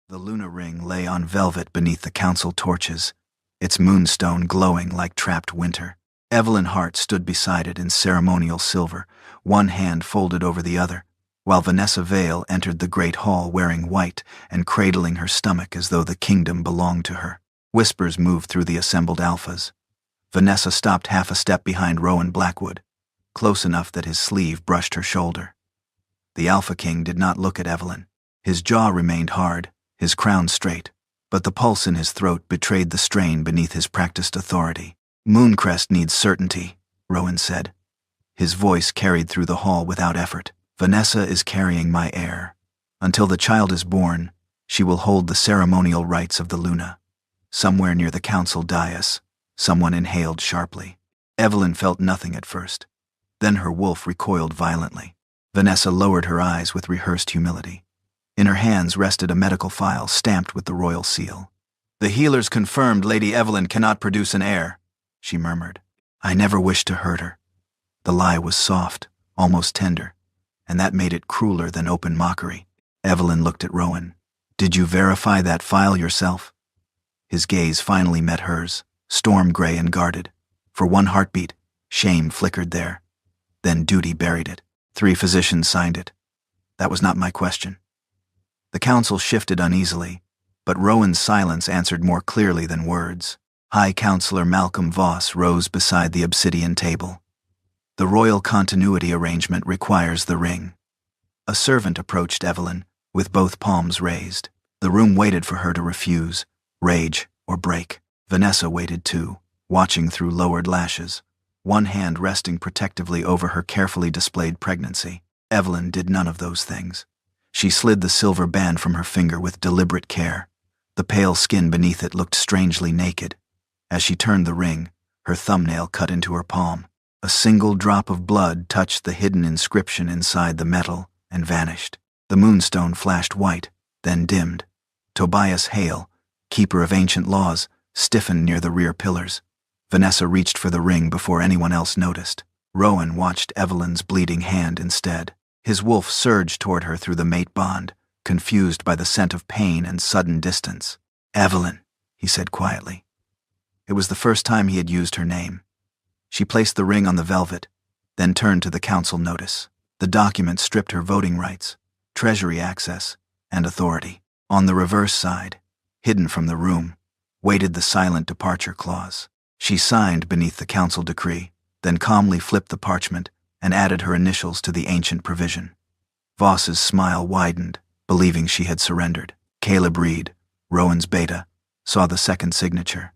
The Luna ring lay on velvet beneath the council torches, its moonstone glowing like trapped winter. Evelyn Hart stood beside it in ceremonial silver, one hand folded over the other, while Vanessa Vale entered the great hall wearing white and cradling her stomach as though the kingdom belonged to her. Whispers moved through the assembled alphas. Vanessa stopped half a step behind Rowan Blackwood, close enough that his sleeve brushed her shoulder. The Alpha King did not look at Evelyn. His jaw remained hard, his crown straight, but the pulse in his throat betrayed the strain beneath his practiced authority. "Mooncrest needs certainty," Rowan said. His voice carried through the hall without effort. "Vanessa is carrying my heir. Until the child is born, she will hold the ceremonial rites of the Luna." Somewhere near the council dais, someone inhaled sharply. Evelyn felt nothing at first. Then her wolf recoiled violently. Vanessa lowered her eyes with rehearsed humility. In her hands rested a medical file stamped with the royal seal. "The healers confirmed Lady Evelyn cannot produce an heir," she murmured. "I never wished to hurt her." The lie was soft, almost tender, and that made it crueler than open mockery. Evelyn looked at Rowan. "Did you verify that file yourself?" His gaze finally met hers, storm gray and guarded. For one heartbeat, shame flickered there. Then duty buried it. 3 physicians signed it. That was not my question. The council shifted uneasily, but Rowan's silence answered more clearly than words. High Counselor Malcolm Voss rose beside the obsidian table. "The royal continuity arrangement requires the ring." A servant approached Evelyn, with both palms raised. The room waited for her to refuse, rage, or break. Vanessa waited too, watching through lowered lashes, one hand resting protectively over her carefully displayed pregnancy. Evelyn did none of those things. She slid the silver band from her finger with deliberate care. The pale skin beneath it looked strangely naked. As she turned the ring, her thumbnail cut into her palm. A single drop of blood touched the hidden inscription inside the metal and vanished. The moonstone flashed white, then dimmed. Tobias Hale, keeper of ancient laws, stiffened near the rear pillars. Vanessa reached for the ring before anyone else noticed. Rowan watched Evelyn's bleeding hand instead. His wolf surged toward her through the mate bond, confused by the scent of pain and sudden distance. "Evelyn," he said quietly. It was the first time he had used her name. She placed the ring on the velvet, then turned to the council notice. The document stripped her voting rights, treasury access, and authority. On the reverse side, hidden from the room, waited the silent departure clause. She signed beneath the council decree, then calmly flipped the parchment and added her initials to the ancient provision. Voss's smile widened, believing she had surrendered. Caleb Reed, Rowan's beta, saw the second signature.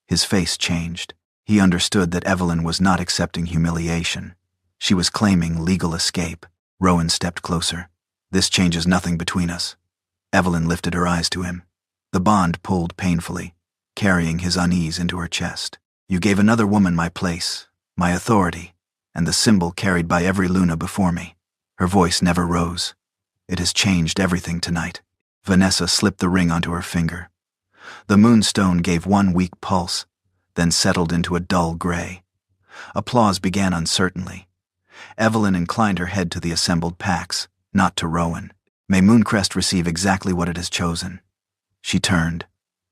His face changed. He understood that Evelyn was not accepting humiliation. She was claiming legal escape. Rowan stepped closer. "This changes nothing between us." Evelyn lifted her eyes to him. The bond pulled painfully, carrying his unease into her chest. "You gave another woman my place, my authority, and the symbol carried by every Luna before me." Her voice never rose. "It has changed everything tonight." Vanessa slipped the ring onto her finger. The moonstone gave one weak pulse, then settled into a dull gray. Applause began uncertainly. Evelyn inclined her head to the assembled packs, not to Rowan. "May Mooncrest receive exactly what it has chosen." She turned,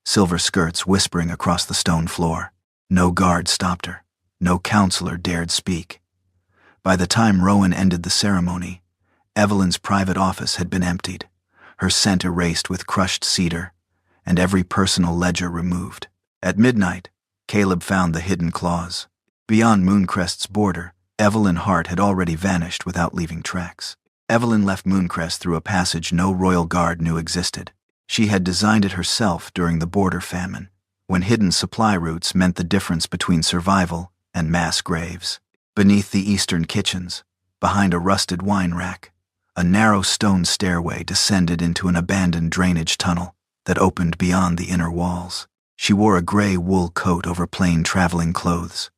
silver skirts whispering across the stone floor. No guard stopped her. No counselor dared speak. By the time Rowan ended the ceremony, Evelyn's private office had been emptied, her scent erased with crushed cedar, and every personal ledger removed. At midnight, Caleb found the hidden clause. Beyond Mooncrest's border, Evelyn Hart had already vanished without leaving tracks. Evelyn left Mooncrest through a passage no royal guard knew existed. She had designed it herself during the border famine, when hidden supply routes meant the difference between survival and mass graves. Beneath the eastern kitchens, behind a rusted wine rack, a narrow stone stairway descended into an abandoned drainage tunnel that opened beyond the inner walls. She wore a gray wool coat over plain traveling clothes.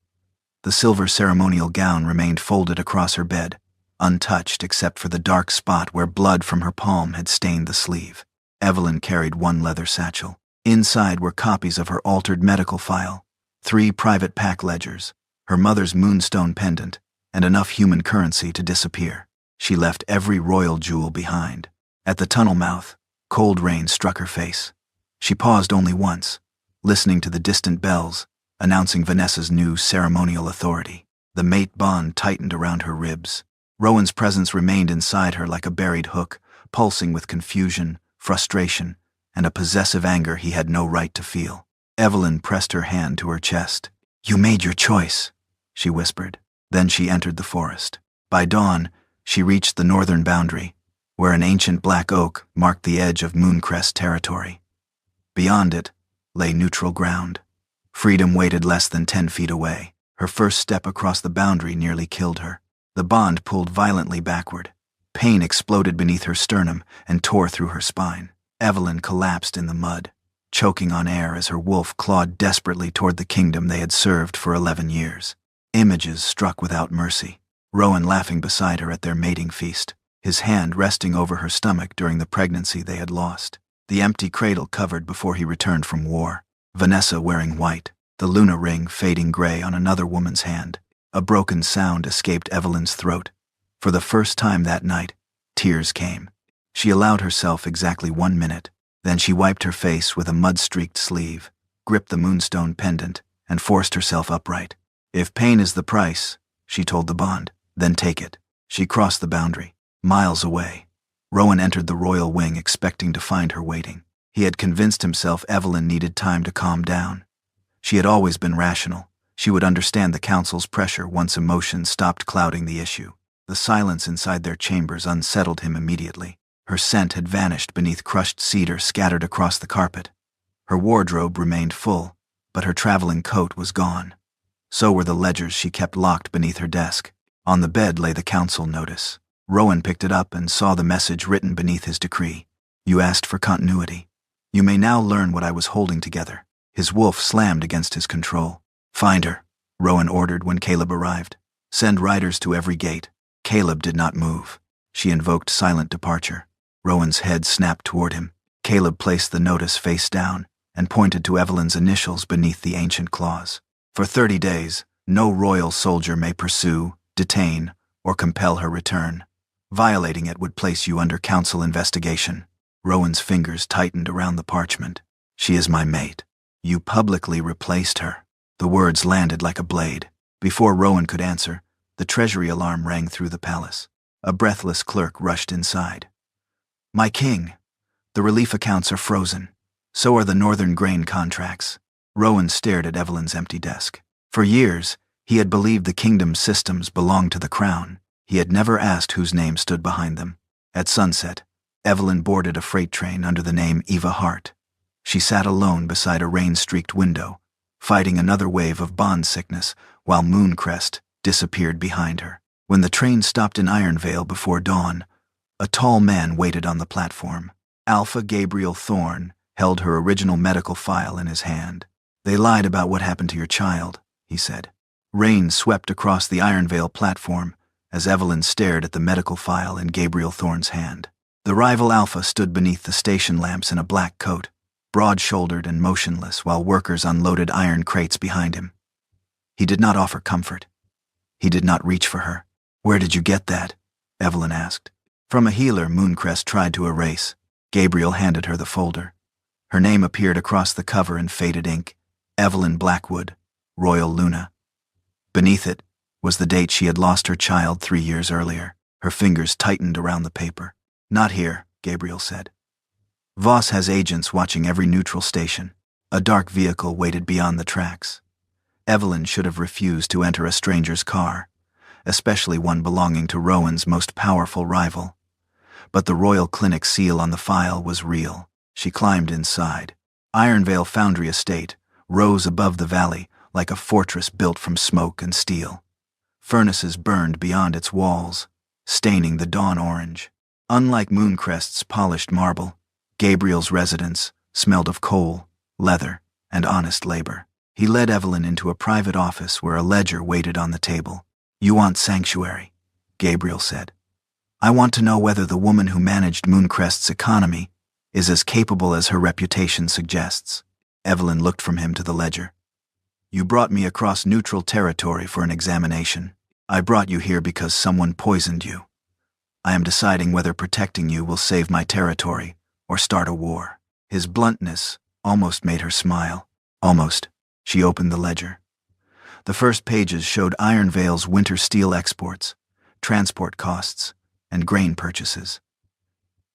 The silver ceremonial gown remained folded across her bed, untouched except for the dark spot where blood from her palm had stained the sleeve. Evelyn carried one leather satchel. Inside were copies of her altered medical file, 3 private pack ledgers, her mother's moonstone pendant, and enough human currency to disappear. She left every royal jewel behind. At the tunnel mouth, Cold rain struck her face. She paused only once, listening to the distant bells, announcing Vanessa's new ceremonial authority. The mate bond tightened around her ribs. Rowan's presence remained inside her like a buried hook, pulsing with confusion, frustration, and a possessive anger he had no right to feel. Evelyn pressed her hand to her chest. "You made your choice," she whispered. Then she entered the forest. By dawn, she reached the northern boundary, where an ancient black oak marked the edge of Mooncrest territory. Beyond it lay neutral ground. Freedom waited less than 10 feet away. Her first step across the boundary nearly killed her. The bond pulled violently backward. Pain exploded beneath her sternum and tore through her spine. Evelyn collapsed in the mud, choking on air as her wolf clawed desperately toward the kingdom they had served for 11 years. Images struck without mercy. Rowan laughing beside her at their mating feast, his hand resting over her stomach during the pregnancy they had lost. The empty cradle covered before he returned from war. Vanessa wearing white, the Luna ring fading gray on another woman's hand. A broken sound escaped Evelyn's throat. For the first time that night, tears came. She allowed herself exactly 1 minute. Then she wiped her face with a mud-streaked sleeve, gripped the moonstone pendant, and forced herself upright. "If pain is the price," she told the bond, "then take it." She crossed the boundary. Miles away, Rowan entered the royal wing expecting to find her waiting. He had convinced himself Evelyn needed time to calm down. She had always been rational. She would understand the council's pressure once emotions stopped clouding the issue. The silence inside their chambers unsettled him immediately. Her scent had vanished beneath crushed cedar scattered across the carpet. Her wardrobe remained full, but her traveling coat was gone. So were the ledgers she kept locked beneath her desk. On the bed lay the council notice. Rowan picked it up and saw the message written beneath his decree. "You asked for continuity. You may now learn what I was holding together." His wolf slammed against his control. "Find her," Rowan ordered when Caleb arrived. "Send riders to every gate." Caleb did not move. She invoked silent departure. Rowan's head snapped toward him. Caleb placed the notice face down and pointed to Evelyn's initials beneath the ancient clause. "For 30 days, no royal soldier may pursue, detain, or compel her return. Violating it would place you under council investigation." Rowan's fingers tightened around the parchment. "She is my mate. You publicly replaced her." The words landed like a blade. Before Rowan could answer, the treasury alarm rang through the palace. A breathless clerk rushed inside. "My king, the relief accounts are frozen. So are the northern grain contracts." Rowan stared at Evelyn's empty desk. For years, he had believed the kingdom's systems belonged to the crown. He had never asked whose name stood behind them. At sunset, Evelyn boarded a freight train under the name Eva Hart. She sat alone beside a rain-streaked window, fighting another wave of bond sickness while Mooncrest disappeared behind her. When the train stopped in Ironvale before dawn, a tall man waited on the platform. Alpha Gabriel Thorne held her original medical file in his hand. "They lied about what happened to your child," he said. Rain swept across the Ironvale platform as Evelyn stared at the medical file in Gabriel Thorne's hand. The rival Alpha stood beneath the station lamps in a black coat, broad-shouldered and motionless while workers unloaded iron crates behind him. He did not offer comfort. He did not reach for her. "Where did you get that?" Evelyn asked. "From a healer Mooncrest tried to erase." Gabriel handed her the folder. Her name appeared across the cover in faded ink. Evelyn Blackwood, Royal Luna. Beneath it was the date she had lost her child 3 years earlier. Her fingers tightened around the paper. "Not here," Gabriel said. "Voss has agents watching every neutral station." A dark vehicle waited beyond the tracks. Evelyn should have refused to enter a stranger's car, especially one belonging to Rowan's most powerful rival. But the Royal Clinic seal on the file was real. She climbed inside. Ironvale Foundry Estate rose above the valley like a fortress built from smoke and steel. Furnaces burned beyond its walls, staining the dawn orange. Unlike Mooncrest's polished marble, Gabriel's residence smelled of coal, leather, and honest labor. He led Evelyn into a private office where a ledger waited on the table. "You want sanctuary," Gabriel said. "I want to know whether the woman who managed Mooncrest's economy is as capable as her reputation suggests." Evelyn looked from him to the ledger. "You brought me across neutral territory for an examination. I brought you here because someone poisoned you. I am deciding whether protecting you will save my territory or start a war. His bluntness almost made her smile. Almost. She opened the ledger. The first pages showed Iron Vale's winter steel exports, transport costs, and grain purchases.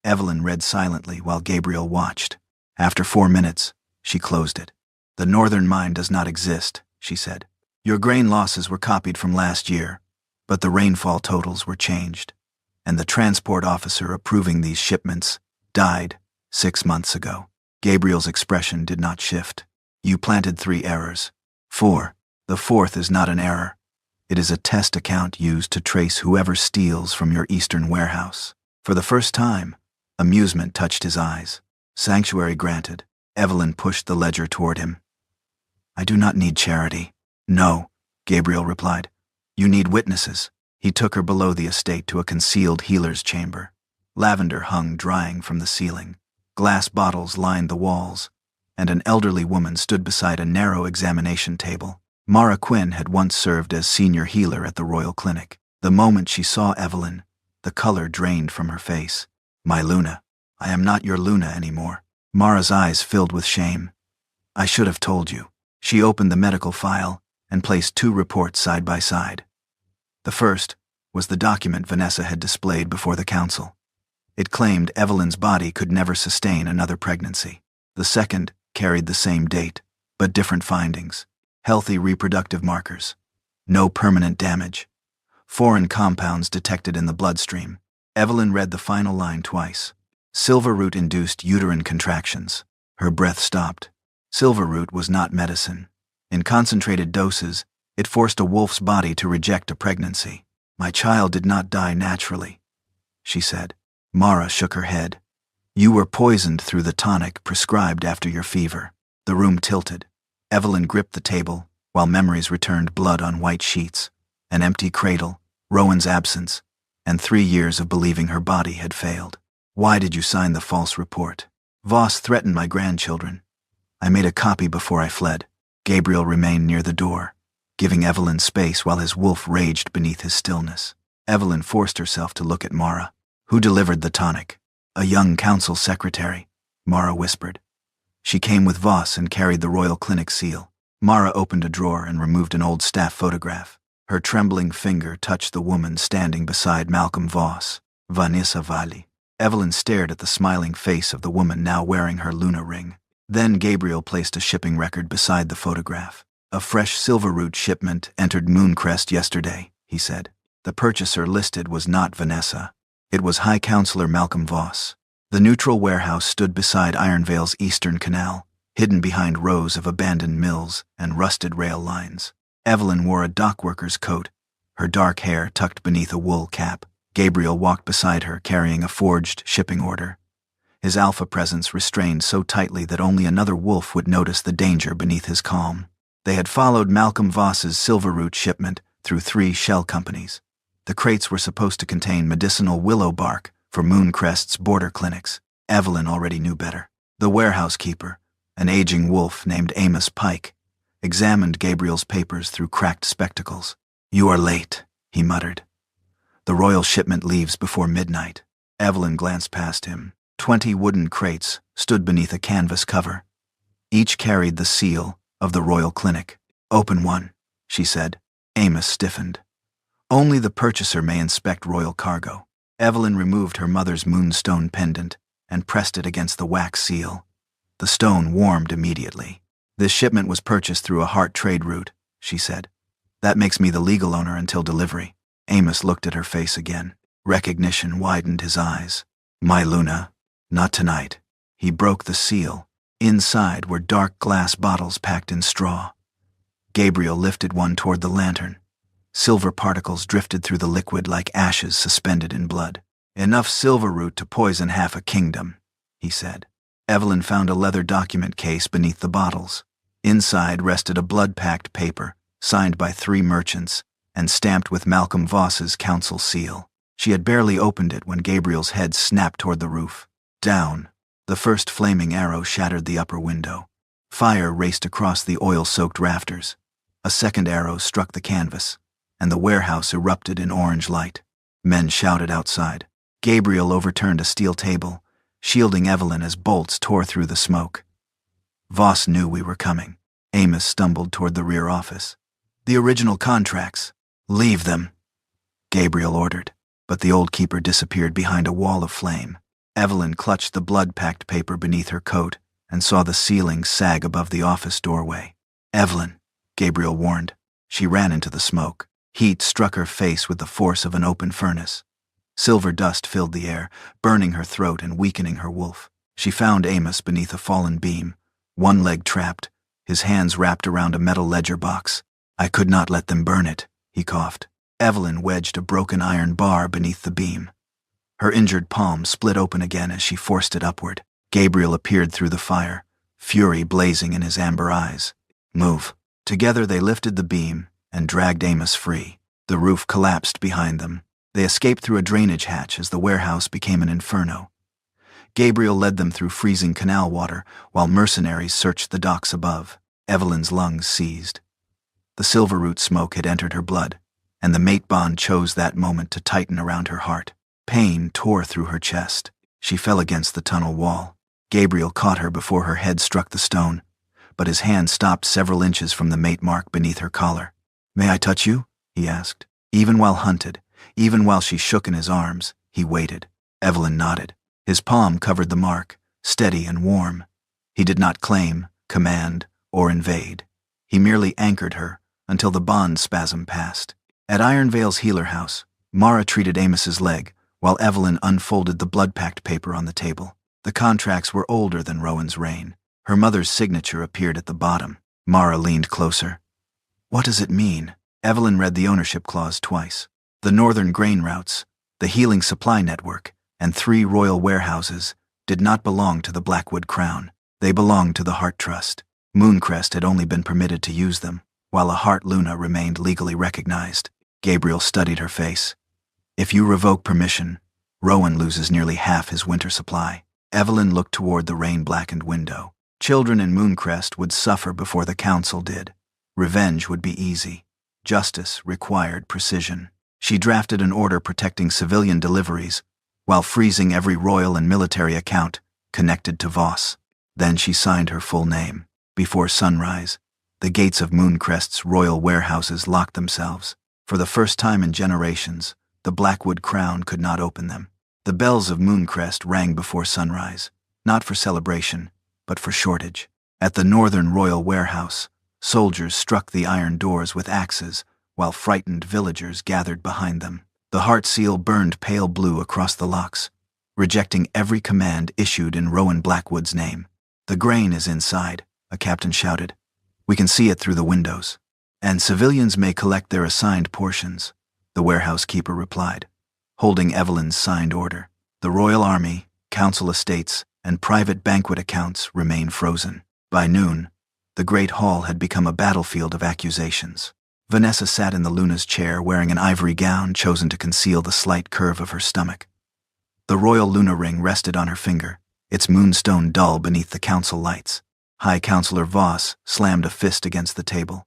Evelyn read silently while Gabriel watched. After 4 minutes, she closed it. "The northern mine does not exist," she said. "Your grain losses were copied from last year, but the rainfall totals were changed, and the transport officer approving these shipments died 6 months ago." Gabriel's expression did not shift. "You planted 3 errors. 4. The 4th is not an error. It is a test account used to trace whoever steals from your eastern warehouse." For the first time, amusement touched his eyes. "Sanctuary granted." Evelyn pushed the ledger toward him. "I do not need charity." "No," Gabriel replied. "You need witnesses." He took her below the estate to a concealed healer's chamber. Lavender hung drying from the ceiling. Glass bottles lined the walls, and an elderly woman stood beside a narrow examination table. Mara Quinn had once served as senior healer at the Royal Clinic. The moment she saw Evelyn, the color drained from her face. "My Luna. I am not your Luna anymore." Mara's eyes filled with shame. "I should have told you." She opened the medical file and placed 2 reports side by side. The first was the document Vanessa had displayed before the council. It claimed Evelyn's body could never sustain another pregnancy. The second carried the same date, but different findings. Healthy reproductive markers. No permanent damage. Foreign compounds detected in the bloodstream. Evelyn read the final line twice. Silverroot-induced uterine contractions. Her breath stopped. Silverroot was not medicine. In concentrated doses, it forced a wolf's body to reject a pregnancy. "My child did not die naturally," she said. Mara shook her head. "You were poisoned through the tonic prescribed after your fever." The room tilted. Evelyn gripped the table, while memories returned blood on white sheets, an empty cradle, Rowan's absence, and 3 years of believing her body had failed. "Why did you sign the false report?" "Voss threatened my grandchildren. I made a copy before I fled." Gabriel remained near the door, giving Evelyn space while his wolf raged beneath his stillness. Evelyn forced herself to look at Mara. "Who delivered the tonic?" "A young council secretary," Mara whispered. "She came with Voss and carried the Royal Clinic seal." Mara opened a drawer and removed an old staff photograph. Her trembling finger touched the woman standing beside Malcolm Voss. "Vanessa Valli." Evelyn stared at the smiling face of the woman now wearing her Luna ring. Then Gabriel placed a shipping record beside the photograph. "A fresh Silverroot shipment entered Mooncrest yesterday," he said. The purchaser listed was not Vanessa. It was High Counselor Malcolm Voss. The neutral warehouse stood beside Iron Vale's eastern canal, hidden behind rows of abandoned mills and rusted rail lines. Evelyn wore a dockworker's coat, her dark hair tucked beneath a wool cap. Gabriel walked beside her carrying a forged shipping order. His alpha presence restrained so tightly that only another wolf would notice the danger beneath his calm. They had followed Malcolm Voss's Silverroot shipment through 3 shell companies. The crates were supposed to contain medicinal willow bark for Mooncrest's border clinics. Evelyn already knew better. The warehouse keeper, an aging wolf named Amos Pike, examined Gabriel's papers through cracked spectacles. "You are late," he muttered. "The royal shipment leaves before midnight." Evelyn glanced past him. 20 wooden crates stood beneath a canvas cover. Each carried the seal of the Royal Clinic. "Open one," she said. Amos stiffened. "Only the purchaser may inspect royal cargo." Evelyn removed her mother's moonstone pendant and pressed it against the wax seal. The stone warmed immediately. "This shipment was purchased through a heart trade route," she said. "That makes me the legal owner until delivery." Amos looked at her face again. Recognition widened his eyes. "My Luna, not tonight." He broke the seal. Inside were dark glass bottles packed in straw. Gabriel lifted one toward the lantern. Silver particles drifted through the liquid like ashes suspended in blood. "Enough Silverroot to poison half a kingdom," he said. Evelyn found a leather document case beneath the bottles. Inside rested a blood-packed paper, signed by 3 merchants, and stamped with Malcolm Voss's council seal. She had barely opened it when Gabriel's head snapped toward the roof. Down. The first flaming arrow shattered the upper window. Fire raced across the oil-soaked rafters. A second arrow struck the canvas, and the warehouse erupted in orange light. Men shouted outside. Gabriel overturned a steel table, shielding Evelyn as bolts tore through the smoke. Voss knew we were coming. Amos stumbled toward the rear office. The original contracts. Leave them, Gabriel ordered, but the old keeper disappeared behind a wall of flame. Evelyn clutched the blood-packed paper beneath her coat and saw the ceiling sag above the office doorway. Evelyn, Gabriel warned. She ran into the smoke. Heat struck her face with the force of an open furnace. Silver dust filled the air, burning her throat and weakening her wolf. She found Amos beneath a fallen beam, one leg trapped, his hands wrapped around a metal ledger box. I could not let them burn it, he coughed. Evelyn wedged a broken iron bar beneath the beam. Her injured palm split open again as she forced it upward. Gabriel appeared through the fire, fury blazing in his amber eyes. Move. Together they lifted the beam and dragged Amos free. The roof collapsed behind them. They escaped through a drainage hatch as the warehouse became an inferno. Gabriel led them through freezing canal water while mercenaries searched the docks above. Evelyn's lungs seized. The silver root smoke had entered her blood, and the mate bond chose that moment to tighten around her heart. Pain tore through her chest. She fell against the tunnel wall. Gabriel caught her before her head struck the stone, but his hand stopped several inches from the mate mark beneath her collar. May I touch you? He asked. Even while hunted, even while she shook in his arms, he waited. Evelyn nodded. His palm covered the mark, steady and warm. He did not claim, command, or invade. He merely anchored her until the bond spasm passed. At Ironvale's healer house, Mara treated Amos's leg, while Evelyn unfolded the blood-packed paper on the table. The contracts were older than Rowan's reign. Her mother's signature appeared at the bottom. Mara leaned closer. What does it mean? Evelyn read the ownership clause twice. The northern grain routes, the healing supply network, and 3 royal warehouses did not belong to the Blackwood Crown. They belonged to the Heart Trust. Mooncrest had only been permitted to use them, while a Heart Luna remained legally recognized. Gabriel studied her face. If you revoke permission, Rowan loses nearly half his winter supply. Evelyn looked toward the rain-blackened window. Children in Mooncrest would suffer before the council did. Revenge would be easy. Justice required precision. She drafted an order protecting civilian deliveries, while freezing every royal and military account connected to Voss. Then she signed her full name. Before sunrise, the gates of Mooncrest's royal warehouses locked themselves. For the first time in generations, the Blackwood Crown could not open them. The bells of Mooncrest rang before sunrise, not for celebration, but for shortage. At the northern royal warehouse, soldiers struck the iron doors with axes, while frightened villagers gathered behind them. The heart seal burned pale blue across the locks, rejecting every command issued in Rowan Blackwood's name. The grain is inside, a captain shouted. We can see it through the windows. And civilians may collect their assigned portions, the warehouse keeper replied, holding Evelyn's signed order. The royal army, council estates, and private banquet accounts remain frozen. By noon, the great hall had become a battlefield of accusations. Vanessa sat in the Luna's chair wearing an ivory gown chosen to conceal the slight curve of her stomach. The royal Luna ring rested on her finger, its moonstone dull beneath the council lights. High Counselor Voss slammed a fist against the table.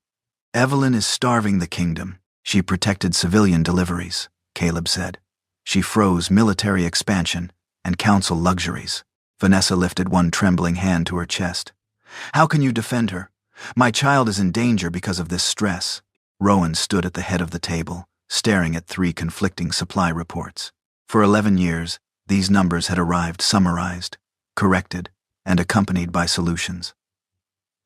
Evelyn is starving the kingdom. She protected civilian deliveries, Caleb said. She froze military expansion and council luxuries. Vanessa lifted one trembling hand to her chest. How can you defend her? My child is in danger because of this stress. Rowan stood at the head of the table, staring at 3 conflicting supply reports. For 11 years, these numbers had arrived summarized, corrected, and accompanied by solutions.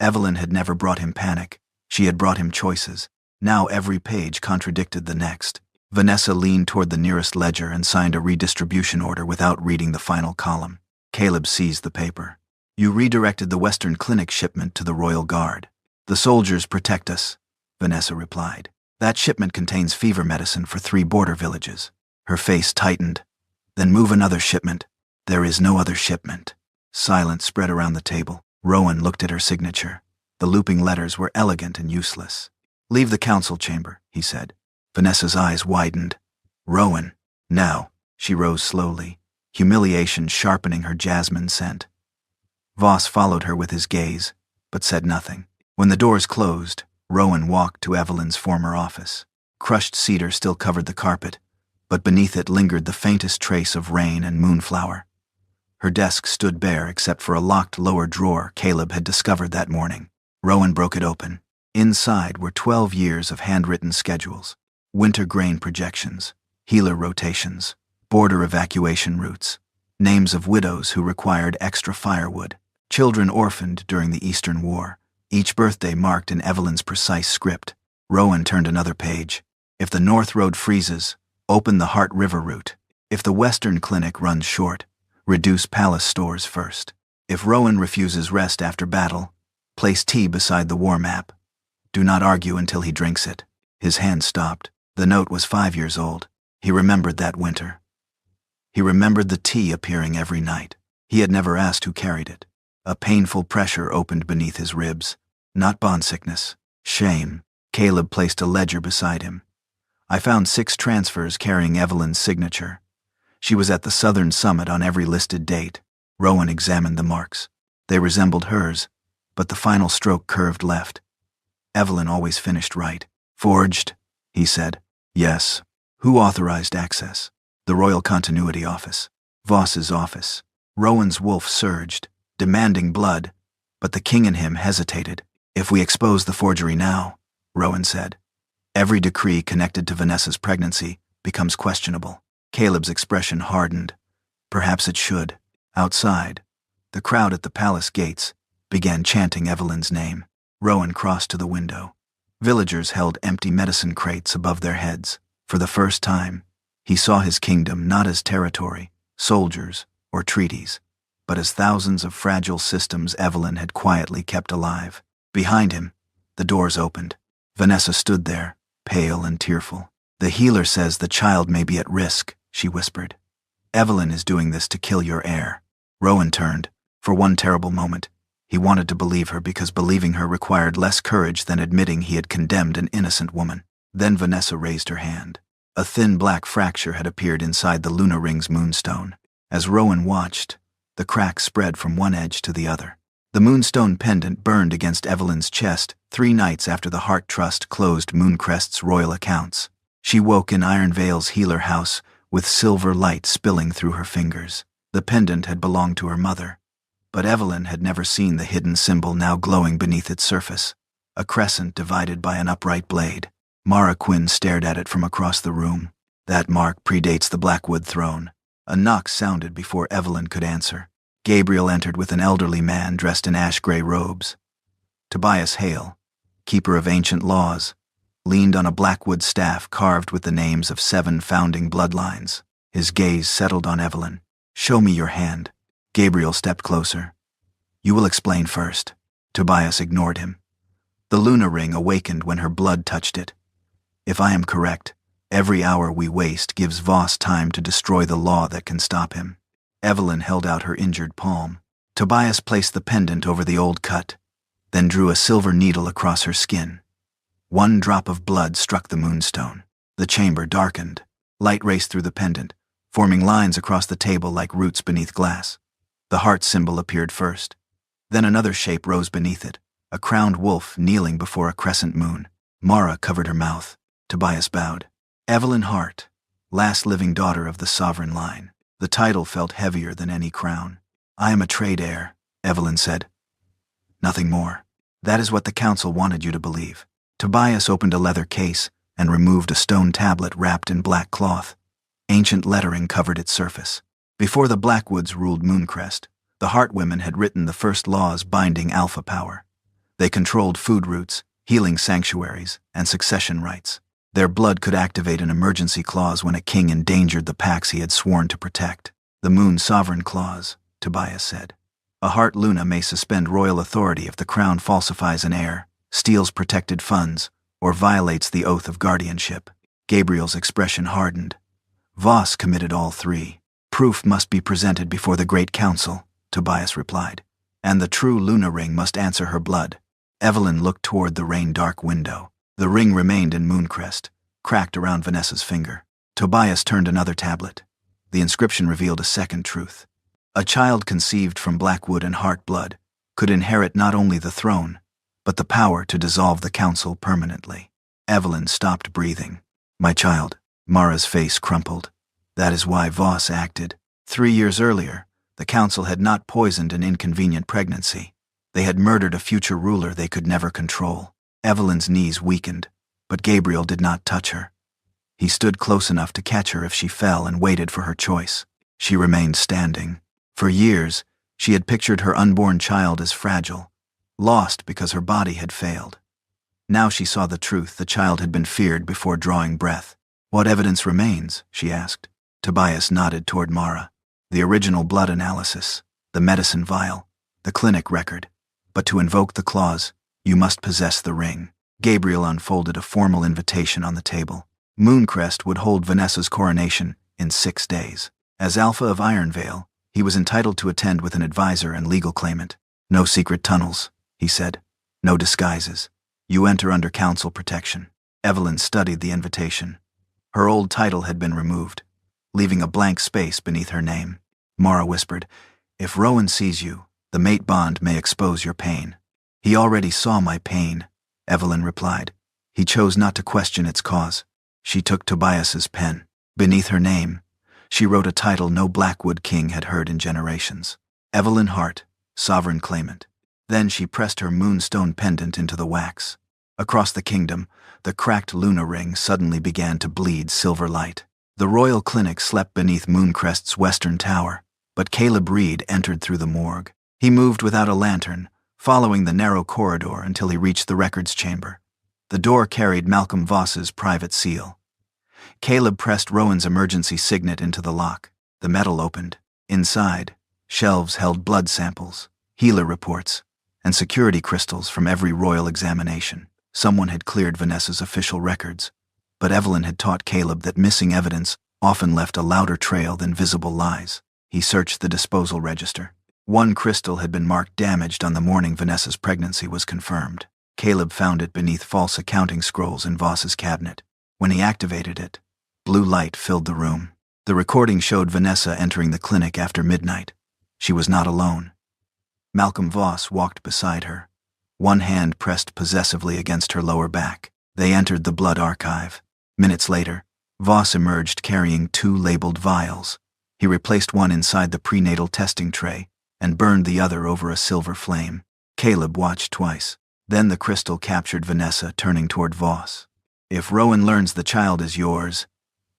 Evelyn had never brought him panic. She had brought him choices. Now every page contradicted the next. Vanessa leaned toward the nearest ledger and signed a redistribution order without reading the final column. Caleb seized the paper. You redirected the Western Clinic shipment to the Royal Guard. The soldiers protect us, Vanessa replied. That shipment contains fever medicine for 3 border villages. Her face tightened. Then move another shipment. There is no other shipment. Silence spread around the table. Rowan looked at her signature. The looping letters were elegant and useless. Leave the council chamber, he said. Vanessa's eyes widened. Rowan. Now. She rose slowly, humiliation sharpening her jasmine scent. Voss followed her with his gaze, but said nothing. When the doors closed, Rowan walked to Evelyn's former office. Crushed cedar still covered the carpet, but beneath it lingered the faintest trace of rain and moonflower. Her desk stood bare except for a locked lower drawer Caleb had discovered that morning. Rowan broke it open. Inside were 12 years of handwritten schedules, winter grain projections, healer rotations, border evacuation routes, names of widows who required extra firewood, children orphaned during the Eastern War, each birthday marked in Evelyn's precise script. Rowan turned another page. If the North Road freezes, open the Heart River route. If the Western Clinic runs short, reduce Palace stores first. If Rowan refuses rest after battle, place tea beside the war map. Do not argue until he drinks it. His hand stopped. The note was 5 years old. He remembered that winter. He remembered the tea appearing every night. He had never asked who carried it. A painful pressure opened beneath his ribs. Not bond sickness. Shame. Caleb placed a ledger beside him. I found 6 transfers carrying Evelyn's signature. She was at the Southern Summit on every listed date. Rowan examined the marks. They resembled hers, but the final stroke curved left. Evelyn always finished right. Forged, he said. Yes. Who authorized access? The Royal Continuity Office. Voss's office. Rowan's wolf surged, demanding blood, but the king in him hesitated. If we expose the forgery now, Rowan said, every decree connected to Vanessa's pregnancy becomes questionable. Caleb's expression hardened. Perhaps it should. Outside, the crowd at the palace gates began chanting Evelyn's name. Rowan crossed to the window. Villagers held empty medicine crates above their heads. For the first time, he saw his kingdom not as territory, soldiers, or treaties, but as thousands of fragile systems Evelyn had quietly kept alive. Behind him, the doors opened. Vanessa stood there, pale and tearful. The healer says the child may be at risk, she whispered. Evelyn is doing this to kill your heir. Rowan turned. For one terrible moment, he wanted to believe her because believing her required less courage than admitting he had condemned an innocent woman. Then Vanessa raised her hand. A thin black fracture had appeared inside the Luna Ring's moonstone. As Rowan watched, the crack spread from one edge to the other. The moonstone pendant burned against Evelyn's chest 3 nights after the Heart Trust closed Mooncrest's royal accounts. She woke in Iron Vale's healer house with silver light spilling through her fingers. The pendant had belonged to her mother, but Evelyn had never seen the hidden symbol now glowing beneath its surface, a crescent divided by an upright blade. Mara Quinn stared at it from across the room. That mark predates the Blackwood throne. A knock sounded before Evelyn could answer. Gabriel entered with an elderly man dressed in ash-gray robes. Tobias Hale, keeper of ancient laws, leaned on a Blackwood staff carved with the names of 7 founding bloodlines. His gaze settled on Evelyn. Show me your hand. Gabriel stepped closer. You will explain first. Tobias ignored him. The Luna Ring awakened when her blood touched it. If I am correct, every hour we waste gives Voss time to destroy the law that can stop him. Evelyn held out her injured palm. Tobias placed the pendant over the old cut, then drew a silver needle across her skin. 1 drop of blood struck the moonstone. The chamber darkened. Light raced through the pendant, forming lines across the table like roots beneath glass. The heart symbol appeared first. Then another shape rose beneath it, a crowned wolf kneeling before a crescent moon. Mara covered her mouth. Tobias bowed. Evelyn Hart, last living daughter of the sovereign line. The title felt heavier than any crown. I am a trade heir, Evelyn said. Nothing more. That is what the council wanted you to believe. Tobias opened a leather case and removed a stone tablet wrapped in black cloth. Ancient lettering covered its surface. Before the Blackwoods ruled Mooncrest, the Hart women had written the first laws binding alpha power. They controlled food routes, healing sanctuaries, and succession rights. Their blood could activate an emergency clause when a king endangered the packs he had sworn to protect. The Moon Sovereign Clause, Tobias said. A Heart Luna may suspend royal authority if the crown falsifies an heir, steals protected funds, or violates the oath of guardianship. Gabriel's expression hardened. Voss committed all 3. Proof must be presented before the Great Council, Tobias replied, and the true Luna Ring must answer her blood. Evelyn looked toward the rain-dark window. The ring remained in Mooncrest, cracked around Vanessa's finger. Tobias turned another tablet. The inscription revealed a second truth. A child conceived from Blackwood and Heart blood could inherit not only the throne, but the power to dissolve the council permanently. Evelyn stopped breathing. My child. Mara's face crumpled. That is why Voss acted. 3 years earlier, The council had not poisoned an inconvenient pregnancy. They had murdered a future ruler they could never control. Evelyn's knees weakened, but Gabriel did not touch her. He stood close enough to catch her if she fell and waited for her choice. She remained standing. For years, she had pictured her unborn child as fragile, lost because her body had failed. Now she saw the truth. The child had been feared before drawing breath. "What evidence remains?" she asked. Tobias nodded toward Mara. "The original blood analysis, the medicine vial, the clinic record. But to invoke the clause, you must possess the ring." Gabriel unfolded a formal invitation on the table. Mooncrest would hold Vanessa's coronation in 6 days. As Alpha of Ironvale, he was entitled to attend with an advisor and legal claimant. "No secret tunnels," he said. "No disguises. You enter under council protection." Evelyn studied the invitation. Her old title had been removed, leaving a blank space beneath her name. Mara whispered, "If Rowan sees you, the mate bond may expose your pain." "He already saw my pain," Evelyn replied. "He chose not to question its cause." She took Tobias's pen. Beneath her name, she wrote a title no Blackwood king had heard in generations. Evelyn Hart, sovereign claimant. Then she pressed her moonstone pendant into the wax. Across the kingdom, the cracked Luna ring suddenly began to bleed silver light. The royal clinic slept beneath Mooncrest's western tower, but Caleb Reed entered through the morgue. He moved without a lantern, following the narrow corridor until he reached the records chamber. The door carried Malcolm Voss's private seal. Caleb pressed Rowan's emergency signet into the lock. The metal opened. Inside, shelves held blood samples, healer reports, and security crystals from every royal examination. Someone had cleared Vanessa's official records, but Evelyn had taught Caleb that missing evidence often left a louder trail than visible lies. He searched the disposal register. One crystal had been marked damaged on the morning Vanessa's pregnancy was confirmed. Caleb found it beneath false accounting scrolls in Voss's cabinet. When he activated it, blue light filled the room. The recording showed Vanessa entering the clinic after midnight. She was not alone. Malcolm Voss walked beside her, one hand pressed possessively against her lower back. They entered the blood archive. Minutes later, Voss emerged carrying 2 labeled vials. He replaced one inside the prenatal testing tray and burned the other over a silver flame. Caleb watched twice. Then the crystal captured Vanessa, turning toward Voss. "If Rowan learns the child is yours,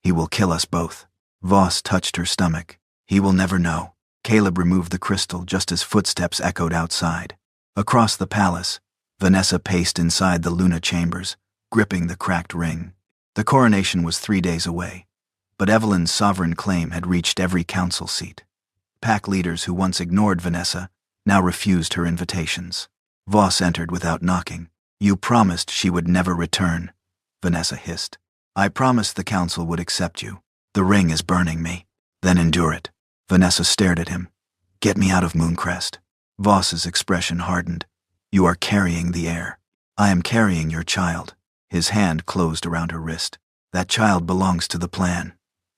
he will kill us both." Voss touched her stomach. "He will never know." Caleb removed the crystal just as footsteps echoed outside. Across the palace, Vanessa paced inside the Luna chambers, gripping the cracked ring. The coronation was 3 days away, but Evelyn's sovereign claim had reached every council seat. Pack leaders who once ignored Vanessa now refused her invitations. Voss entered without knocking. "You promised she would never return," Vanessa hissed. "I promised the council would accept you. The ring is burning me." "Then endure it." Vanessa stared at him. "Get me out of Mooncrest." Voss's expression hardened. "You are carrying the heir." "I am carrying your child." His hand closed around her wrist. "That child belongs to the plan,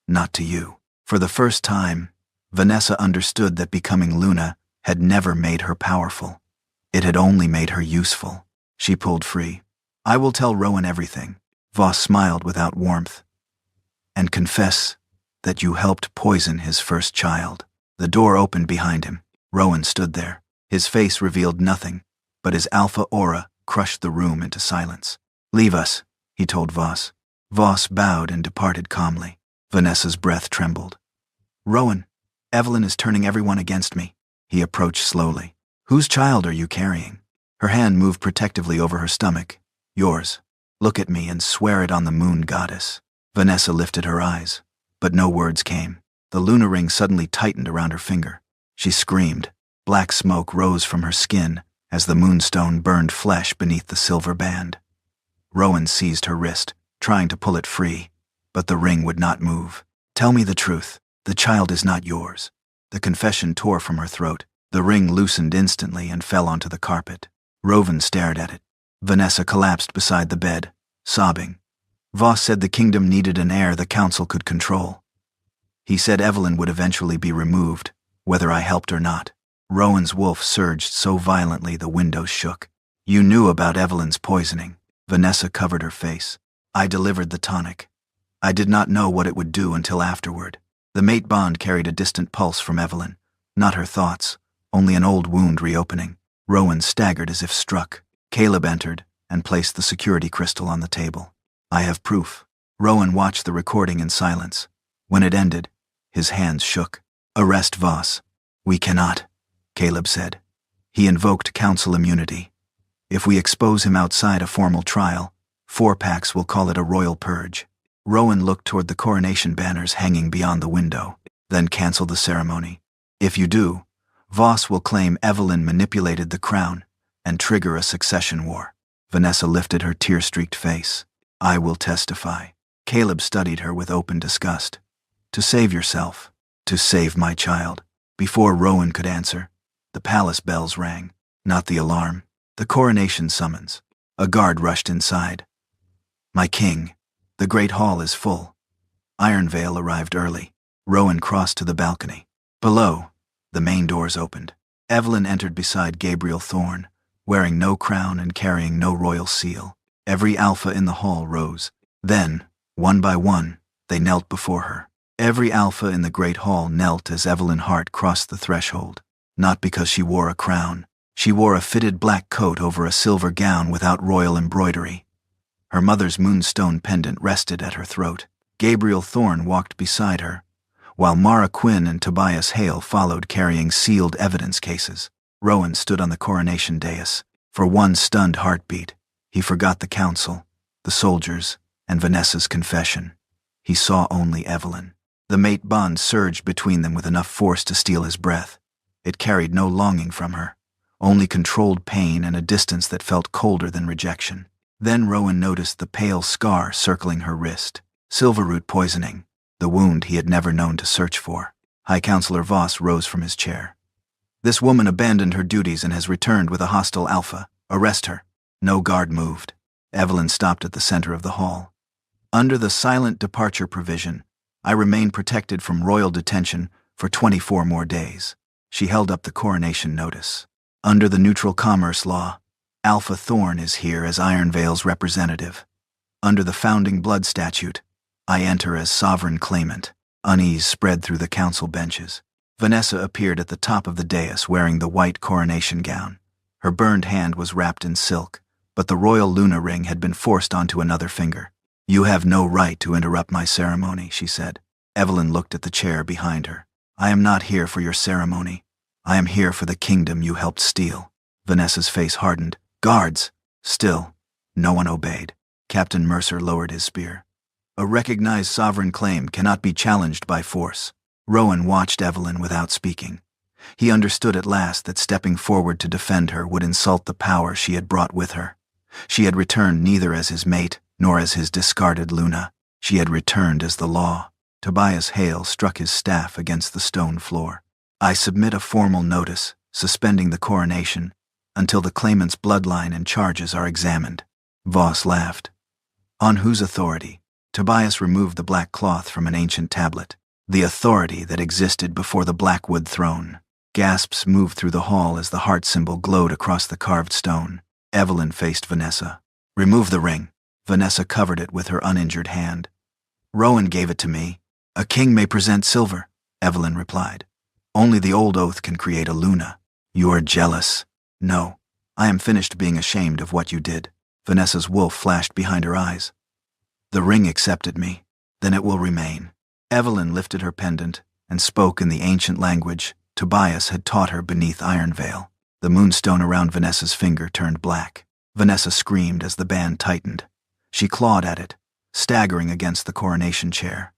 not to you." For the first time, Vanessa understood that becoming Luna had never made her powerful. It had only made her useful. She pulled free. "I will tell Rowan everything." Voss smiled without warmth. "And confess that you helped poison his first child." The door opened behind him. Rowan stood there. His face revealed nothing, but his alpha aura crushed the room into silence. "Leave us," he told Voss. Voss bowed and departed calmly. Vanessa's breath trembled. "Rowan, Evelyn is turning everyone against me." He approached slowly. "Whose child are you carrying?" Her hand moved protectively over her stomach. "Yours. Look at me and swear it on the moon goddess." Vanessa lifted her eyes, but no words came. The Luna ring suddenly tightened around her finger. She screamed. Black smoke rose from her skin as the moonstone burned flesh beneath the silver band. Rowan seized her wrist, trying to pull it free, but the ring would not move. "Tell me the truth. The child is not yours." The confession tore from her throat. The ring loosened instantly and fell onto the carpet. Rowan stared at it. Vanessa collapsed beside the bed, sobbing. Voss said the kingdom needed an heir the council could control. He said Evelyn would eventually be removed, whether I helped or not. Rowan's wolf surged so violently the windows shook. "You knew about Evelyn's poisoning." Vanessa covered her face. "I delivered the tonic. I did not know what it would do until afterward." The mate bond carried a distant pulse from Evelyn, Not her thoughts, only an old wound reopening. Rowan staggered as if struck. Caleb entered and placed the security crystal on the table. I have proof. Rowan watched the recording in silence. When it ended, his hands shook. Arrest Voss. We cannot, Caleb said. He invoked council immunity. If we expose him outside a formal trial, 4 packs will call it a royal purge. Rowan looked toward the coronation banners hanging beyond the window. Then cancel the ceremony. If you do, Voss will claim Evelyn manipulated the crown and trigger a succession war. Vanessa lifted her tear-streaked face. I will testify. Caleb studied her with open disgust. To save yourself. To save my child. Before Rowan could answer, the palace bells rang. Not the alarm. The coronation summons. A guard rushed inside. My king, the great hall is full. Ironvale arrived early. Rowan crossed to the balcony. Below, the main doors opened. Evelyn entered beside Gabriel Thorne, wearing no crown and carrying no royal seal. Every alpha in the hall rose. Then, one by one, they knelt before her. Every alpha in the great hall knelt as Evelyn Hart crossed the threshold. Not because she wore a crown. She wore a fitted black coat over a silver gown without royal embroidery. Her mother's moonstone pendant rested at her throat. Gabriel Thorne walked beside her, while Mara Quinn and Tobias Hale followed carrying sealed evidence cases. Rowan stood on the coronation dais. For one stunned heartbeat, he forgot the council, the soldiers, and Vanessa's confession. He saw only Evelyn. The mate bond surged between them with enough force to steal his breath. It carried no longing from her, only controlled pain and a distance that felt colder than rejection. Then Rowan noticed the pale scar circling her wrist. Silverroot poisoning, the wound he had never known to search for. High Counselor Voss rose from his chair. This woman abandoned her duties and has returned with a hostile alpha. Arrest her. No guard moved. Evelyn stopped at the center of the hall. Under the silent departure provision, I remain protected from royal detention for 24 more days. She held up the coronation notice. Under the neutral commerce law, Alpha Thorne is here as Ironvale's representative. Under the founding blood statute, I enter as sovereign claimant. Unease spread through the council benches. Vanessa appeared at the top of the dais wearing the white coronation gown. Her burned hand was wrapped in silk, but the royal Luna ring had been forced onto another finger. You have no right to interrupt my ceremony, she said. Evelyn looked at the chair behind her. I am not here for your ceremony. I am here for the kingdom you helped steal. Vanessa's face hardened. Guards! Still, no one obeyed. Captain Mercer lowered his spear. A recognized sovereign claim cannot be challenged by force. Rowan watched Evelyn without speaking. He understood at last that stepping forward to defend her would insult the power she had brought with her. She had returned neither as his mate nor as his discarded Luna. She had returned as the law. Tobias Hale struck his staff against the stone floor. I submit a formal notice, suspending the coronation, until the claimant's bloodline and charges are examined. Voss laughed. On whose authority? Tobias removed the black cloth from an ancient tablet. The authority that existed before the Blackwood throne. Gasps moved through the hall as the heart symbol glowed across the carved stone. Evelyn faced Vanessa. Remove the ring. Vanessa covered it with her uninjured hand. Rowan gave it to me. A king may present silver, Evelyn replied. Only the old oath can create a Luna. You are jealous. No, I am finished being ashamed of what you did. Vanessa's wolf flashed behind her eyes. The ring accepted me. Then it will remain. Evelyn lifted her pendant and spoke in the ancient language Tobias had taught her beneath Ironvale. The moonstone around Vanessa's finger turned black. Vanessa screamed as the band tightened. She clawed at it, staggering against the coronation chair.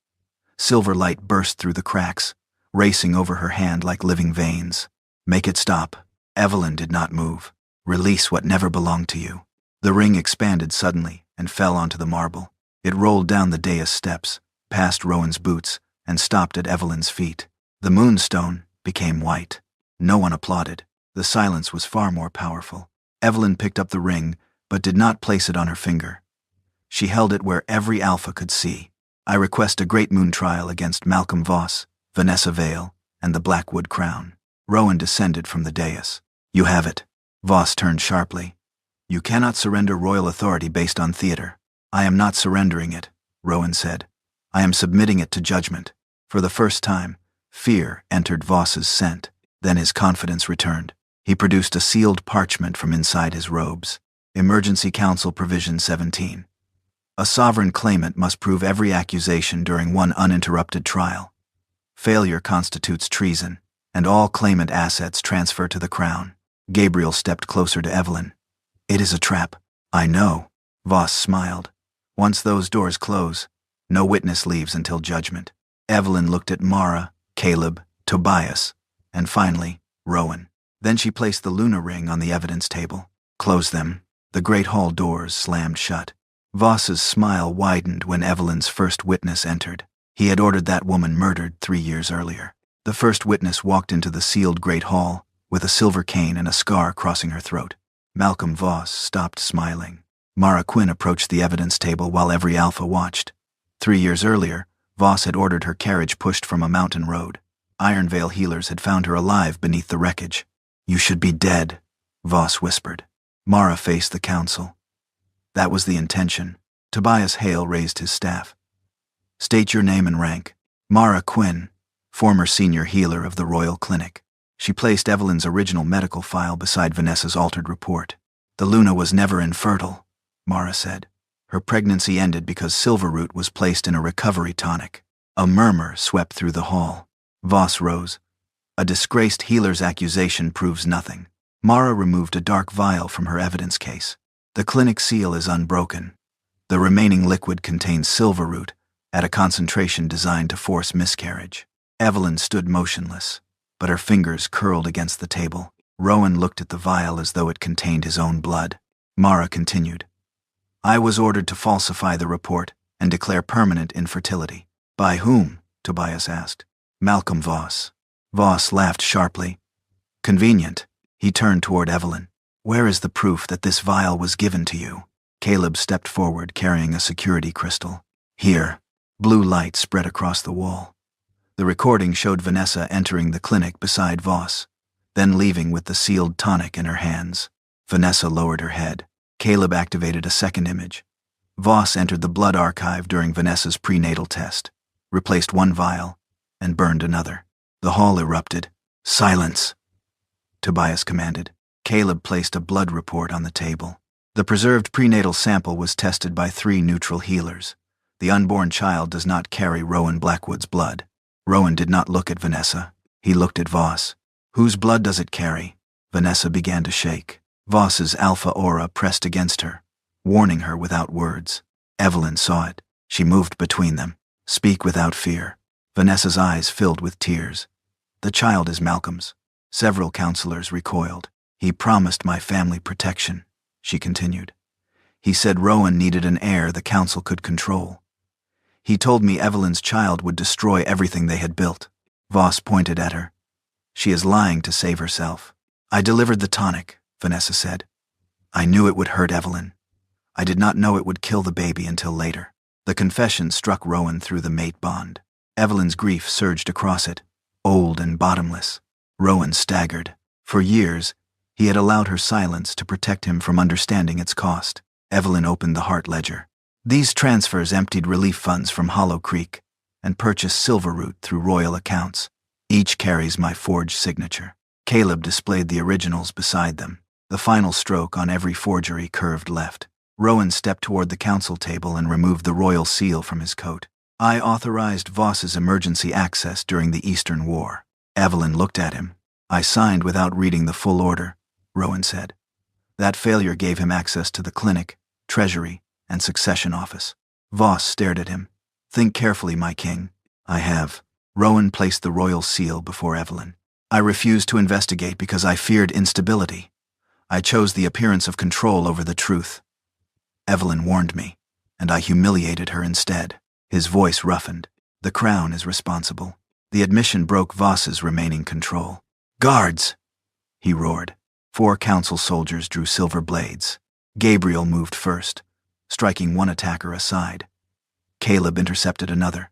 Silver light burst through the cracks, racing over her hand like living veins. Make it stop. Evelyn did not move. Release what never belonged to you. The ring expanded suddenly and fell onto the marble. It rolled down the dais steps, past Rowan's boots, and stopped at Evelyn's feet. The moonstone became white. No one applauded. The silence was far more powerful. Evelyn picked up the ring, but did not place it on her finger. She held it where every alpha could see. I request a great moon trial against Malcolm Voss, Vanessa Vale, and the Blackwood crown. Rowan descended from the dais. You have it. Voss turned sharply. You cannot surrender royal authority based on theater. I am not surrendering it, Rowan said. I am submitting it to judgment. For the first time, fear entered Voss's scent. Then his confidence returned. He produced a sealed parchment from inside his robes. Emergency Council Provision 17. A sovereign claimant must prove every accusation during one uninterrupted trial. Failure constitutes treason, and all claimant assets transfer to the crown. Gabriel stepped closer to Evelyn. It is a trap. I know. Voss smiled. Once those doors close, no witness leaves until judgment. Evelyn looked at Mara, Caleb, Tobias, and finally, Rowan. Then she placed the Luna ring on the evidence table. Close them. The great hall doors slammed shut. Voss's smile widened when Evelyn's first witness entered. He had ordered that woman murdered 3 years earlier. The first witness walked into the sealed great hall, with a silver cane and a scar crossing her throat. Malcolm Voss stopped smiling. Mara Quinn approached the evidence table while every alpha watched. 3 years earlier, Voss had ordered her carriage pushed from a mountain road. Ironvale healers had found her alive beneath the wreckage. You should be dead, Voss whispered. Mara faced the council. That was the intention. Tobias Hale raised his staff. State your name and rank. Mara Quinn, former senior healer of the Royal Clinic. She placed Evelyn's original medical file beside Vanessa's altered report. The Luna was never infertile, Mara said. Her pregnancy ended because Silverroot was placed in a recovery tonic. A murmur swept through the hall. Voss rose. A disgraced healer's accusation proves nothing. Mara removed a dark vial from her evidence case. The clinic seal is unbroken. The remaining liquid contains Silverroot, at a concentration designed to force miscarriage. Evelyn stood motionless, but her fingers curled against the table. Rowan looked at the vial as though it contained his own blood. Mara continued. I was ordered to falsify the report and declare permanent infertility. By whom? Tobias asked. Malcolm Voss. Voss laughed sharply. Convenient. He turned toward Evelyn. Where is the proof that this vial was given to you? Caleb stepped forward carrying a security crystal. Here. Blue light spread across the wall. The recording showed Vanessa entering the clinic beside Voss, then leaving with the sealed tonic in her hands. Vanessa lowered her head. Caleb activated a second image. Voss entered the blood archive during Vanessa's prenatal test, replaced one vial, and burned another. The hall erupted. Silence, Tobias commanded. Caleb placed a blood report on the table. The preserved prenatal sample was tested by 3 neutral healers. The unborn child does not carry Rowan Blackwood's blood. Rowan did not look at Vanessa. He looked at Voss. Whose blood does it carry? Vanessa began to shake. Voss's alpha aura pressed against her, warning her without words. Evelyn saw it. She moved between them. Speak without fear. Vanessa's eyes filled with tears. The child is Malcolm's. Several counselors recoiled. He promised my family protection, she continued. He said Rowan needed an heir the council could control. He told me Evelyn's child would destroy everything they had built. Voss pointed at her. She is lying to save herself. I delivered the tonic, Vanessa said. I knew it would hurt Evelyn. I did not know it would kill the baby until later. The confession struck Rowan through the mate bond. Evelyn's grief surged across it, old and bottomless. Rowan staggered. For years, he had allowed her silence to protect him from understanding its cost. Evelyn opened the heart ledger. These transfers emptied relief funds from Hollow Creek and purchased Silverroot through royal accounts. Each carries my forged signature. Caleb displayed the originals beside them. The final stroke on every forgery curved left. Rowan stepped toward the council table and removed the royal seal from his coat. I authorized Voss's emergency access during the Eastern War. Evelyn looked at him. I signed without reading the full order, Rowan said. That failure gave him access to the clinic, treasury, and succession office. Voss stared at him. Think carefully, my king. I have. Rowan placed the royal seal before Evelyn. I refused to investigate because I feared instability. I chose the appearance of control over the truth. Evelyn warned me, and I humiliated her instead. His voice roughened. The crown is responsible. The admission broke Voss's remaining control. Guards! He roared. 4 council soldiers drew silver blades. Gabriel moved first, striking one attacker aside. Caleb intercepted another.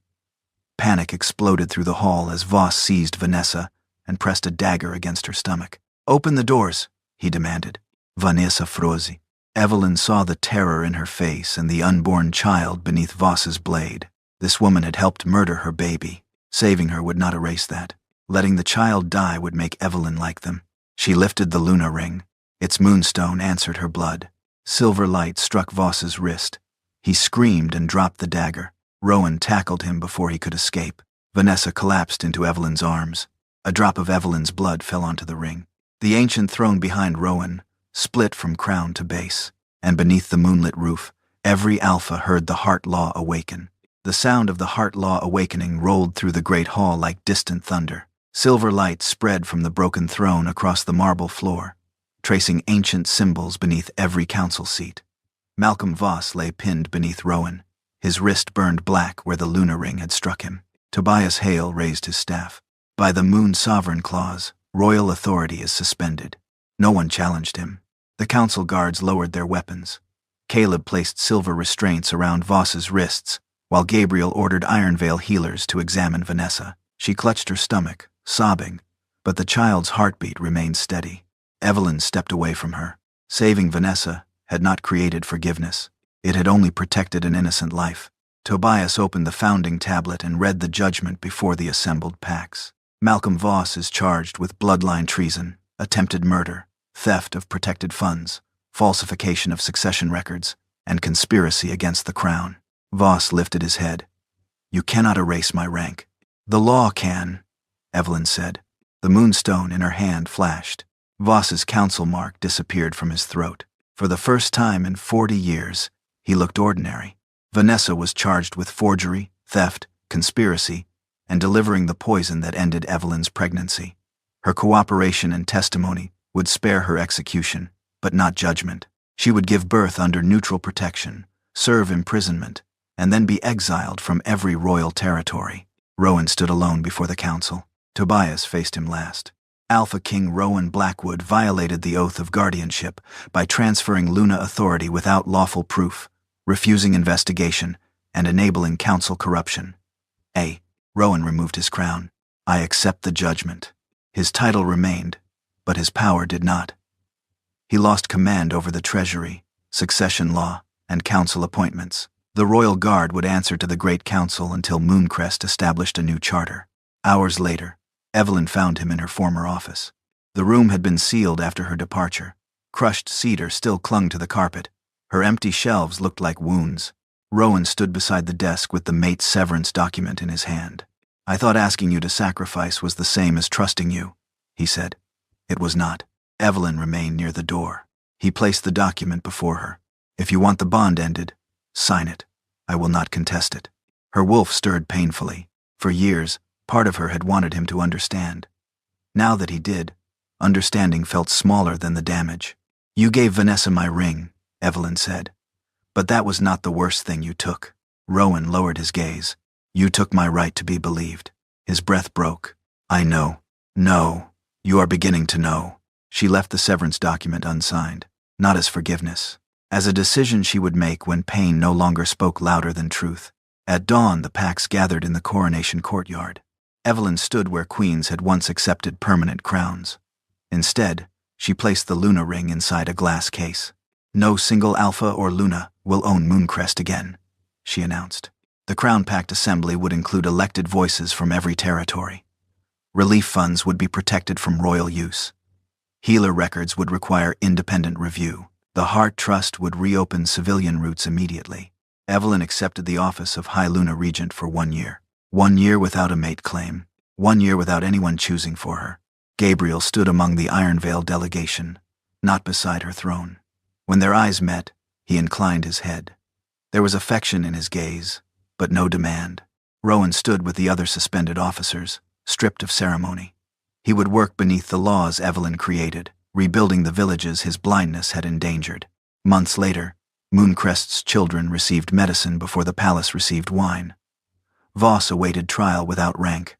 Panic exploded through the hall as Voss seized Vanessa and pressed a dagger against her stomach. Open the doors, he demanded. Vanessa froze. Evelyn saw the terror in her face and the unborn child beneath Voss's blade. This woman had helped murder her baby. Saving her would not erase that. Letting the child die would make Evelyn like them. She lifted the Luna ring. Its moonstone answered her blood. Silver light struck Voss's wrist. He screamed and dropped the dagger. Rowan tackled him before he could escape. Vanessa collapsed into Evelyn's arms. A drop of Evelyn's blood fell onto the ring. The ancient throne behind Rowan split from crown to base, and beneath the moonlit roof, every alpha heard the heart law awaken. The sound of the heart law awakening rolled through the great hall like distant thunder. Silver light spread from the broken throne across the marble floor, tracing ancient symbols beneath every council seat. Malcolm Voss lay pinned beneath Rowan. His wrist burned black where the Luna ring had struck him. Tobias Hale raised his staff. By the Moon Sovereign Clause, royal authority is suspended. No one challenged him. The council guards lowered their weapons. Caleb placed silver restraints around Voss's wrists, while Gabriel ordered Ironvale healers to examine Vanessa. She clutched her stomach, sobbing, but the child's heartbeat remained steady. Evelyn stepped away from her. Saving Vanessa had not created forgiveness. It had only protected an innocent life. Tobias opened the founding tablet and read the judgment before the assembled packs. Malcolm Voss is charged with bloodline treason, attempted murder, theft of protected funds, falsification of succession records, and conspiracy against the crown. Voss lifted his head. "You cannot erase my rank." "The law can," Evelyn said. The moonstone in her hand flashed. Voss's council mark disappeared from his throat. For the first time in 40 years, he looked ordinary. Vanessa was charged with forgery, theft, conspiracy, and delivering the poison that ended Evelyn's pregnancy. Her cooperation and testimony would spare her execution, but not judgment. She would give birth under neutral protection, serve imprisonment, and then be exiled from every royal territory. Rowan stood alone before the council. Tobias faced him last. Alpha King Rowan Blackwood violated the oath of guardianship by transferring Luna authority without lawful proof, refusing investigation, and enabling council corruption. Rowan removed his crown. "I accept the judgment." His title remained, but his power did not. He lost command over the treasury, succession law, and council appointments. The royal guard would answer to the Great Council until Mooncrest established a new charter. Hours later, Evelyn found him in her former office. The room had been sealed after her departure. Crushed cedar still clung to the carpet. Her empty shelves looked like wounds. Rowan stood beside the desk with the mate's severance document in his hand. "I thought asking you to sacrifice was the same as trusting you," he said. It was not. Evelyn remained near the door. He placed the document before her. "If you want the bond ended, sign it. I will not contest it." Her wolf stirred painfully. For years, part of her had wanted him to understand. Now that he did, understanding felt smaller than the damage. "You gave Vanessa my ring," Evelyn said. "But that was not the worst thing you took." Rowan lowered his gaze. "You took my right to be believed." His breath broke. "I know. No. You are beginning to know." She left the severance document unsigned, not as forgiveness, as a decision she would make when pain no longer spoke louder than truth. At dawn, the packs gathered in the coronation courtyard. Evelyn stood where queens had once accepted permanent crowns. Instead, she placed the Luna ring inside a glass case. "No single Alpha or Luna will own Mooncrest again," she announced. The Crown-packed assembly would include elected voices from every territory. Relief funds would be protected from royal use. Healer records would require independent review. The Heart Trust would reopen civilian routes immediately. Evelyn accepted the office of High Luna Regent for 1 year. 1 year without a mate claim. 1 year without anyone choosing for her. Gabriel stood among the Ironvale delegation, not beside her throne. When their eyes met, he inclined his head. There was affection in his gaze, but no demand. Rowan stood with the other suspended officers, stripped of ceremony. He would work beneath the laws Evelyn created, rebuilding the villages his blindness had endangered. Months later, Mooncrest's children received medicine before the palace received wine. Voss awaited trial without rank.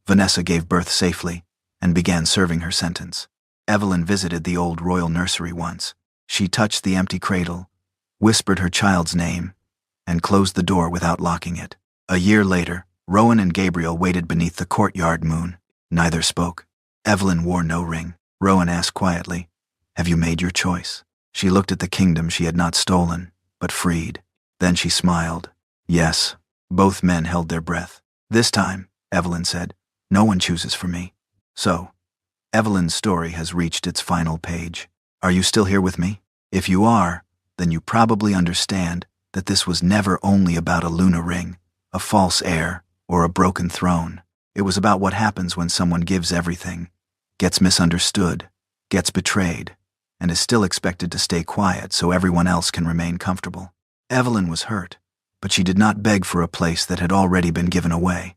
Vanessa gave birth safely and began serving her sentence. Evelyn visited the old royal nursery once. She touched the empty cradle, whispered her child's name, and closed the door without locking it. A year later, Rowan and Gabriel waited beneath the courtyard moon. Neither spoke. Evelyn wore no ring. Rowan asked quietly, "Have you made your choice?" She looked at the kingdom she had not stolen, but freed. Then she smiled. "Yes." Both men held their breath. "This time," Evelyn said, No one chooses for me. So, Evelyn's story has reached its final page. Are you still here with me? If you are, then you probably understand that this was never only about a Luna ring, a false heir, or a broken throne. It was about what happens when someone gives everything, gets misunderstood, gets betrayed, and is still expected to stay quiet so everyone else can remain comfortable. Evelyn was hurt, but she did not beg for a place that had already been given away.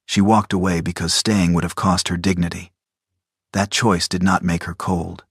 She walked away because staying would have cost her dignity. That choice did not make her cold.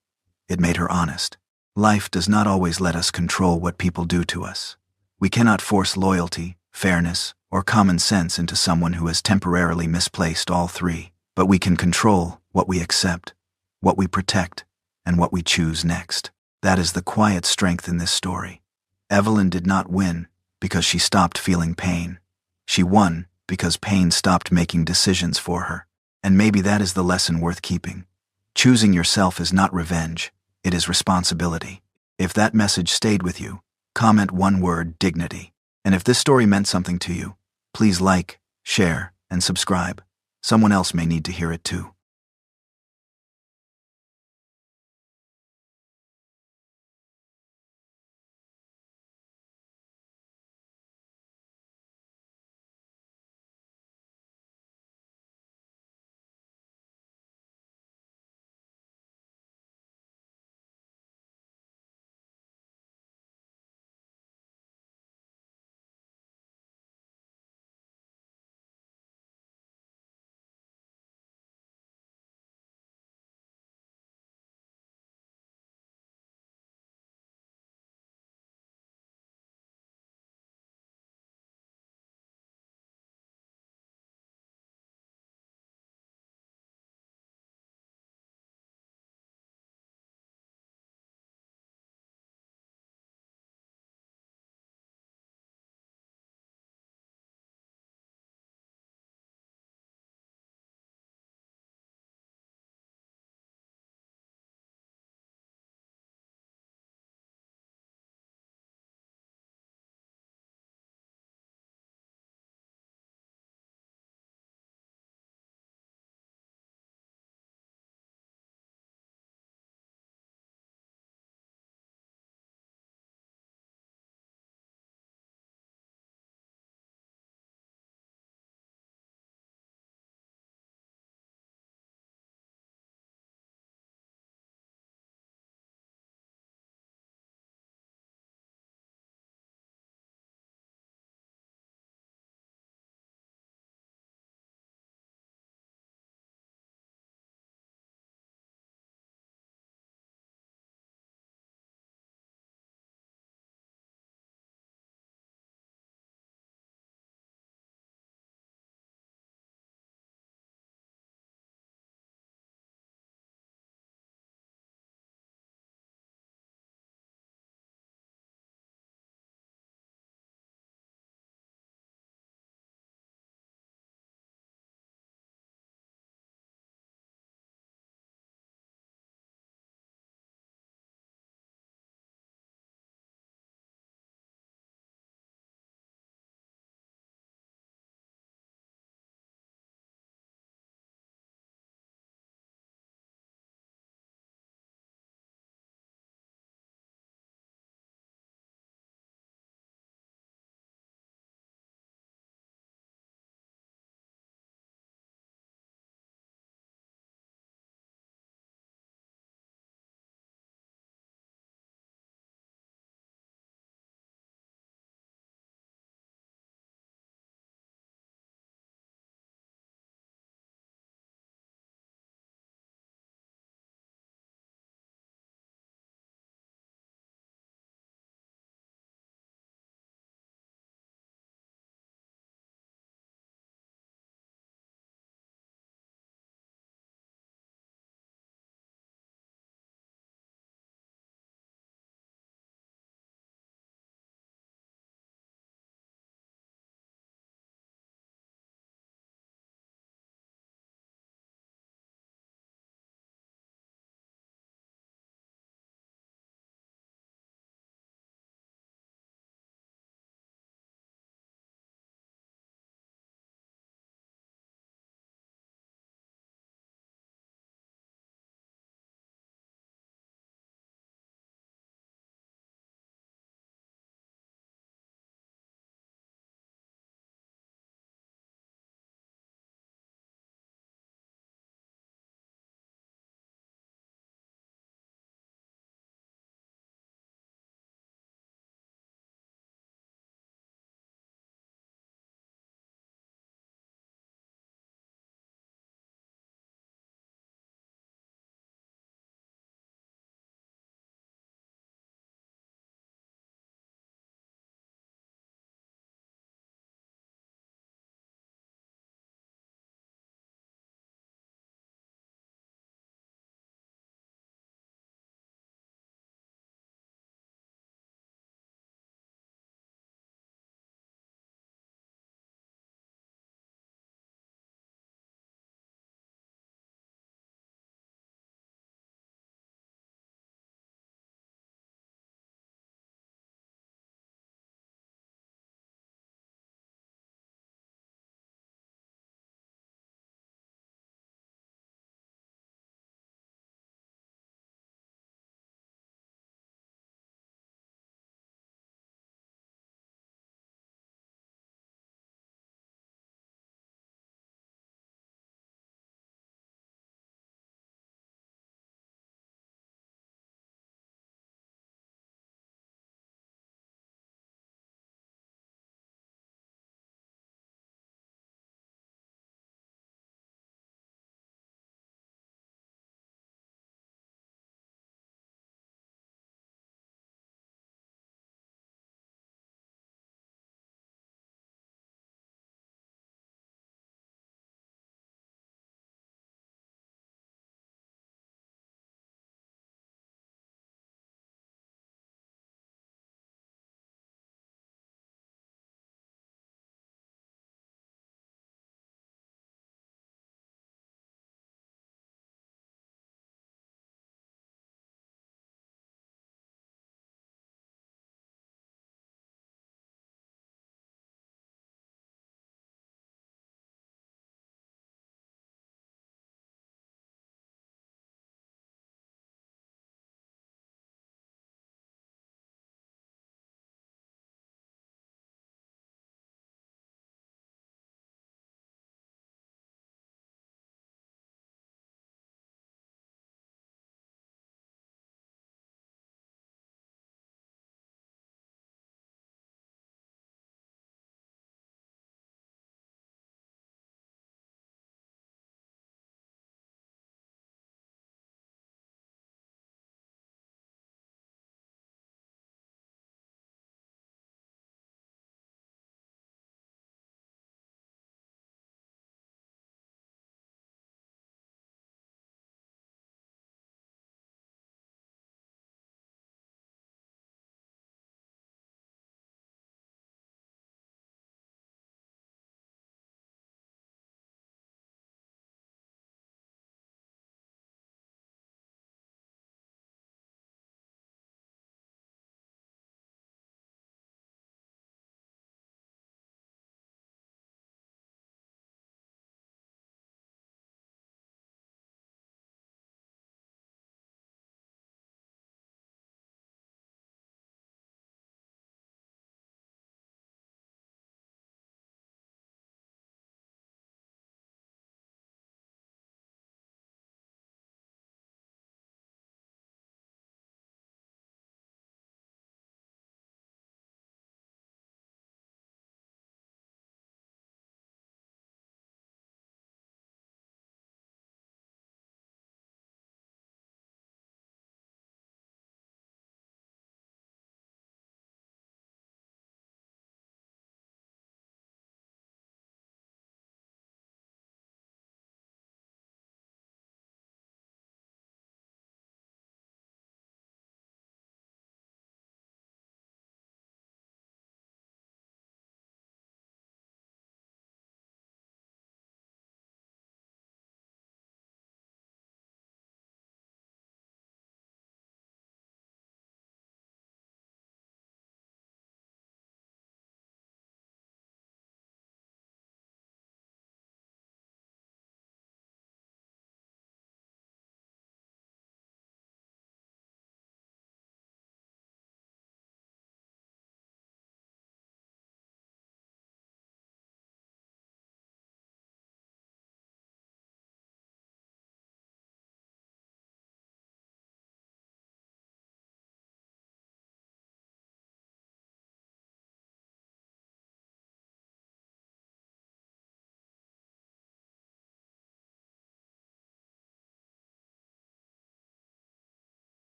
It made her honest. Life does not always let us control what people do to us. We cannot force loyalty, fairness, or common sense into someone who has temporarily misplaced all three. But we can control what we accept, what we protect, and what we choose next. That is the quiet strength in this story. Evelyn did not win because she stopped feeling pain. She won because pain stopped making decisions for her. And maybe that is the lesson worth keeping. Choosing yourself is not revenge, it is responsibility. If that message stayed with you, comment one word: dignity. And if this story meant something to you, please like, share, and subscribe. Someone else may need to hear it too.